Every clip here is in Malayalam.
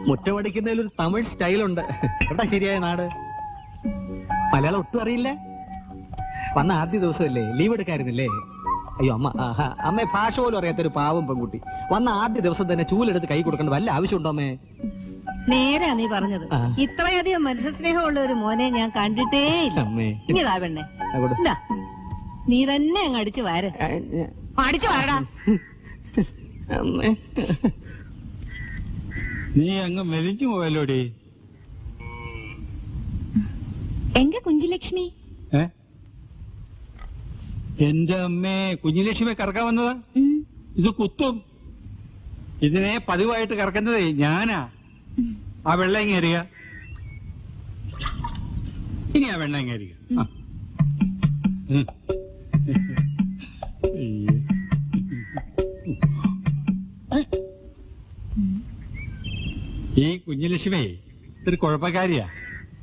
മുറ്റമടിക്കുന്നതിൽ ഒരു തമിഴ് സ്റ്റൈലുണ്ട്. എവിടെ ശരിയായ നാട്? മലയാളം ഒട്ടും അറിയില്ല. വന്ന ആദ്യ ദിവസമല്ലേ, ലീവ് എടുക്കായിരുന്നില്ലേ? അയ്യോ അമ്മ, അമ്മ ഭാഷ പോലും അറിയാത്തൊരു പാവം പെൺകുട്ടി. വന്ന ആദ്യ ദിവസം തന്നെ ചൂലെടുത്ത് കൈ കൊടുക്കേണ്ട വല്ല ആവശ്യമുണ്ടോ അമ്മേ? നേരാ നീ പറഞ്ഞത്. ഇത്രയധികം മനുഷ്യ സ്നേഹമുള്ള ഒരു മോനെ ഞാൻ കണ്ടിട്ടേ ഇല്ല. ഇനിതാ പെണ്ണെ, നീ തന്നെ അങ്ങ് അടിച്ചു വാര. അടിച്ചു വാരടാ. നീ അങ്ങ് മെലിഞ്ഞു പോയല്ലോടി. എങ്ക കുഞ്ചുലക്ഷ്മി? എന്റെ അമ്മേ, കുഞ്ഞുലക്ഷ്മിയെ കറക്കാൻ വന്നതാ? ഇത് കുത്തും. ഇതിനെ പതിവായിട്ട് കറക്കുന്നതേ ഞാനാ. ആ വെള്ളം ഇങ്ങേറിയ. ഇനി ആ വെള്ളം ഇങ്ങേറിയ. ഈ കുഞ്ഞുലക്ഷ്മി ഇത്തിരി കുഴപ്പക്കാരിയാ.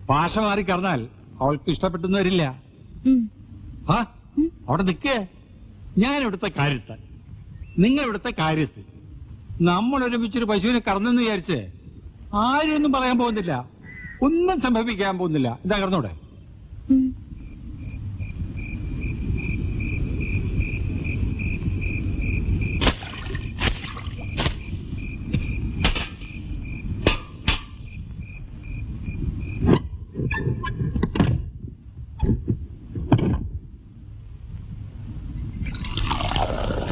ഭാഷ മാറി കറന്നാൽ അവൾക്ക് ഇഷ്ടപ്പെട്ടെന്ന് വരില്ല. ആ അവിടെ നിൽക്കേ. ഞാൻ ഇവിടുത്തെ കാര്യസ്ഥൻ, നിങ്ങൾ ഇവിടുത്തെ കാര്യസ്ഥൻ. നമ്മൾ ഒരുമിച്ചൊരു പശുവിനെ കറന്നെന്ന് വിചാരിച്ച് ആരും ഒന്നും പറയാൻ പോകുന്നില്ല, ഒന്നും സംഭവിക്കാൻ പോകുന്നില്ല. എന്താ കറന്നോടെ?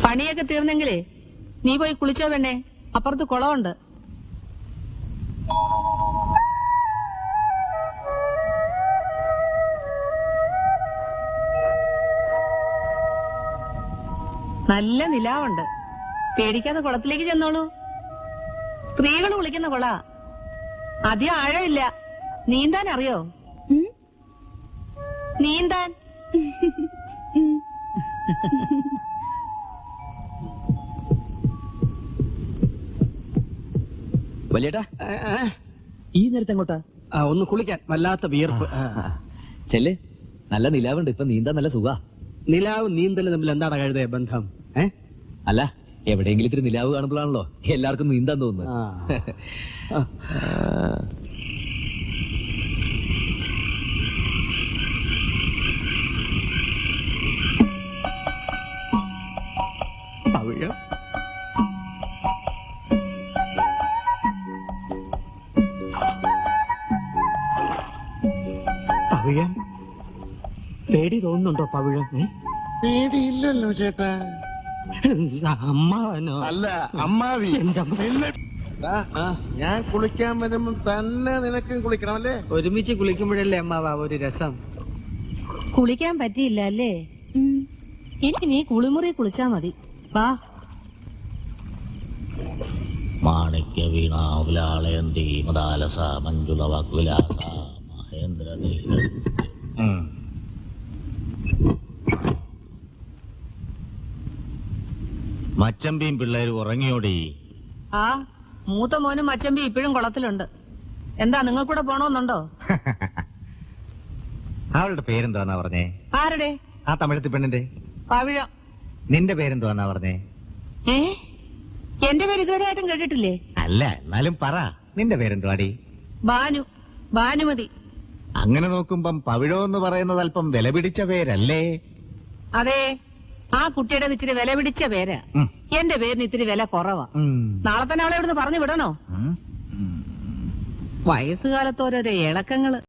പണിയൊക്കെ തീർന്നെങ്കിലേ നീ പോയി കുളിച്ചോ വേണ്ടേ? അപ്പുറത്ത് കുളമുണ്ട്. നല്ല നിലാവുണ്ട്. പേടിക്കാതെ കുളത്തിലേക്ക് ചെന്നോളൂ. സ്ത്രീകൾ കുളിക്കുന്ന കുള. അധികം ആഴമില്ല. നീന്താൻ അറിയോ? നീന്താൻ. വലിയേട്ടാ, ഈ നേരത്തെ എങ്ങോട്ടാ? ഒന്ന് കുളിക്കാൻ. വല്ലാത്ത വിയർപ്പ്. ചെല്ല്, നല്ല നിലാവുണ്ട്. ഇപ്പൊ നീന്താൻ നല്ല സുഖ. നിലാവും നീന്തലും തമ്മിൽ എന്താണ് കഴുതേ ബന്ധം? അല്ല, എവിടെയെങ്കിലും ഇത്തിരി നിലാവ് കാണുമ്പോഴാണല്ലോ എല്ലാവർക്കും നീന്താൻ തോന്നുന്നത്. പവിഴം, പേടി തോന്നുന്നുണ്ടോ പവിഴം? പേടിയില്ലല്ലോ ചേട്ടാ. അമ്മാവനോ? അല്ല, അമ്മാവി. ഞാൻ കുളിക്കാൻ വരുമ്പോ തന്നെ നിനക്കും കുളിക്കണമല്ലേ? ഒരുമിച്ച് കുളിക്കുമ്പോഴല്ലേ അമ്മാവാ ഒരു രസം. കുളിക്കാൻ പറ്റിയില്ല അല്ലേ? എനിക്ക് നീ കുളിമുറി കുളിച്ചാ മതി. വാ. മാണിക്യ വീണാവുലാളയന്തി മദാലസ മഞ്ജുള വാഗ്വിലാസ മഹേന്ദ്ര. മച്ചമ്പിയും പിള്ളേരും ഉറങ്ങിയോടി? ആ, മൂത്ത മോനും മച്ചമ്പി ഇപ്പോഴും കുളത്തിലുണ്ട്. എന്താ, നിങ്ങൾ കൂടെ പോണോന്നുണ്ടോ? അവളുടെ പേരെന്താന്നാ പറഞ്ഞേ? ആരുടെ? ആ തമിഴത്തി പെണ്ണിന്റെ. പവിഴം. നിന്റെ പേരെന്താന്നാ പറഞ്ഞേ? എന്റെ പേര് ഇതുവരെ ആയിട്ടും കേട്ടിട്ടില്ലേ? അല്ല, എന്നാലും പറ, നിന്റെ പേരെന്തുവാടി? ബാനു. ഭാനുമതി. അങ്ങനെ നോക്കുമ്പം പവിഴം എന്ന് പറയുന്നത് അല്പം വില പിടിച്ച പേരല്ലേ? അതെ, ആ കുട്ടിയുടെ ഇത്തിരി വില പിടിച്ച പേരാ. എന്റെ പേരിന് ഇത്തിരി വില കുറവാ. നാളെ തന്നെ അവളെ ഇവിടുന്ന് പറഞ്ഞു വിടണോ? വയസ്സുകാലത്ത് ഓരോരോ ഇളക്കങ്ങള്.